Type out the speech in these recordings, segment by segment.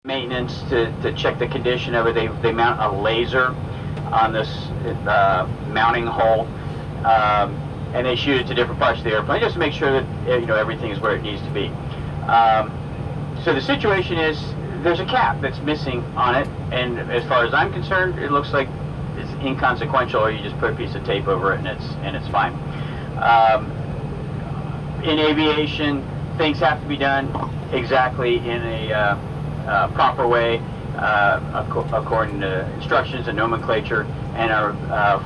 maintenance to check the condition of it. They mount a laser on this mounting hole, and they shoot it to different parts of the airplane just to make sure that everything is where it needs to be. So the situation is there's a cap that's missing on it, and as far as I'm concerned, it looks like it's inconsequential, or you just put a piece of tape over it and it's fine. In aviation, things have to be done exactly in a proper way, according to instructions and nomenclature, and our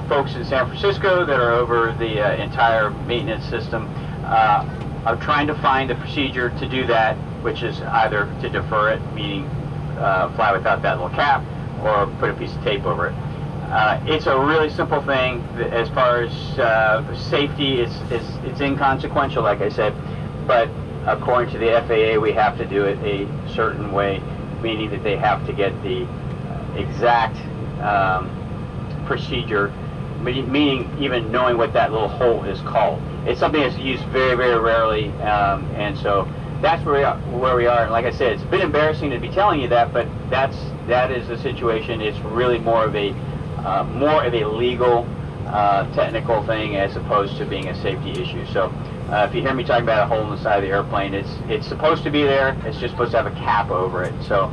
folks in San Francisco that are over the entire maintenance system are trying to find a procedure to do that, which is either to defer it, meaning fly without that little cap, or put a piece of tape over it. It's a really simple thing. As far as safety, it's inconsequential, like I said, but according to the FAA, we have to do it a certain way, meaning that they have to get the exact procedure, meaning even knowing what that little hole is called. It's something that's used very, very rarely, and so that's where we are. And like I said, it's a bit embarrassing to be telling you that, but that is the situation. It's really more of a legal, technical thing as opposed to being a safety issue. So if you hear me talking about a hole in the side of the airplane, it's supposed to be there. It's just supposed to have a cap over it. So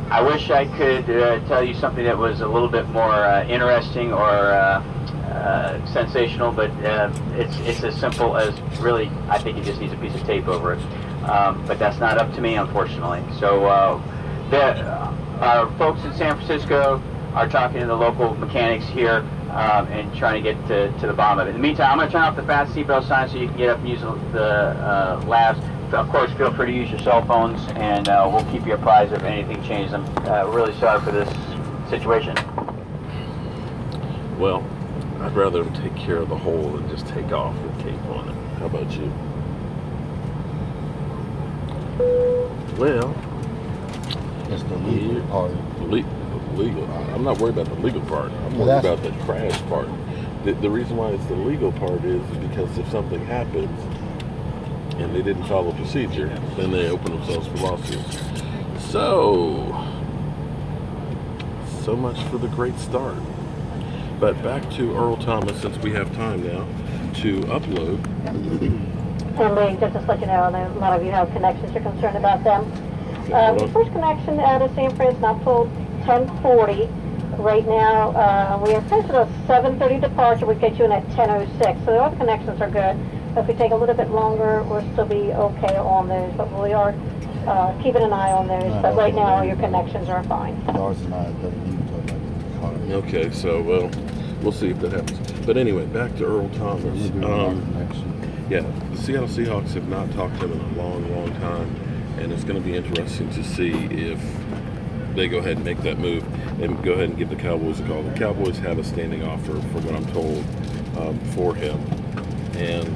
I wish I could tell you something that was a little bit more interesting or sensational, but it's as simple as really, I think it just needs a piece of tape over it. But that's not up to me, unfortunately. So our folks in San Francisco are talking to the local mechanics here and trying to get to the bottom of it. In the meantime, I'm going to turn off the fast seatbelt sign so you can get up and use the labs. Of course, feel free to use your cell phones, and we'll keep you apprised if anything changes. I'm really sorry for this situation. Well, I'd rather them take care of the hole than just take off with tape on it. How about you? Well, it's the legal part. Legal. I'm not worried about the legal part. I'm worried about the crash part. The reason why it's the legal part is because if something happens and they didn't follow procedure, then they open themselves for lawsuits. So much for the great start. But back to Earl Thomas, since we have time now to upload. And Lee, just to let you know, a lot of you have connections, you're concerned about them. The first connection out of San Francisco not till 10:40. Right now, we are scheduled a 7:30 departure. We get you in at 10:06. So the other connections are good. If we take a little bit longer, we'll still be okay on those. But we are keeping an eye on those. But right now, your connections are fine. Ours is not okay, so we'll see if that happens. But anyway, back to Earl Thomas. Yeah, the Seattle Seahawks have not talked to him in a long, long time, and it's going to be interesting to see if they go ahead and make that move and go ahead and give the Cowboys a call. The Cowboys have a standing offer, from what I'm told, for him, and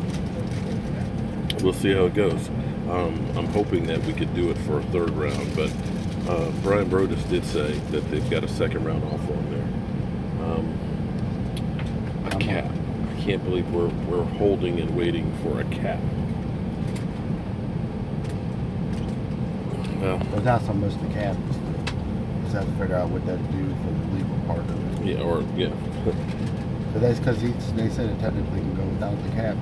we'll see how it goes. I'm hoping that we could do it for a third round, but Brian Brodus did say that they've got a second round offer on there. A cap. I can't believe we're holding and waiting for a cap. Well, it's not so much the cap. Just have to figure out what that do for the legal part of it. Yeah. But that's because they said it technically can go without the cap.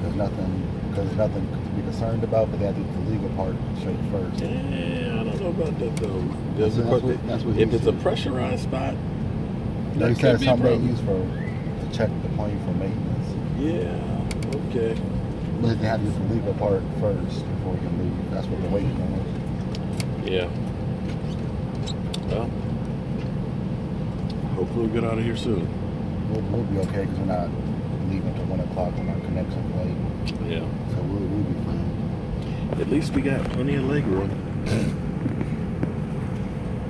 There's nothing to be concerned about, but they have to do the legal part straight first. Yeah, I don't know about that though. That's what if it's a pressurized spot, they said something they use to check the plane for maintenance. Yeah. Okay. But they have to do the legal part first before you can leave. That's what they're waiting on. Yeah. Well, hopefully we'll get out of here soon. We'll be okay because we're not leaving until 1 o'clock on our connection flight. Yeah. So we'll be fine. At least we got plenty of leg room.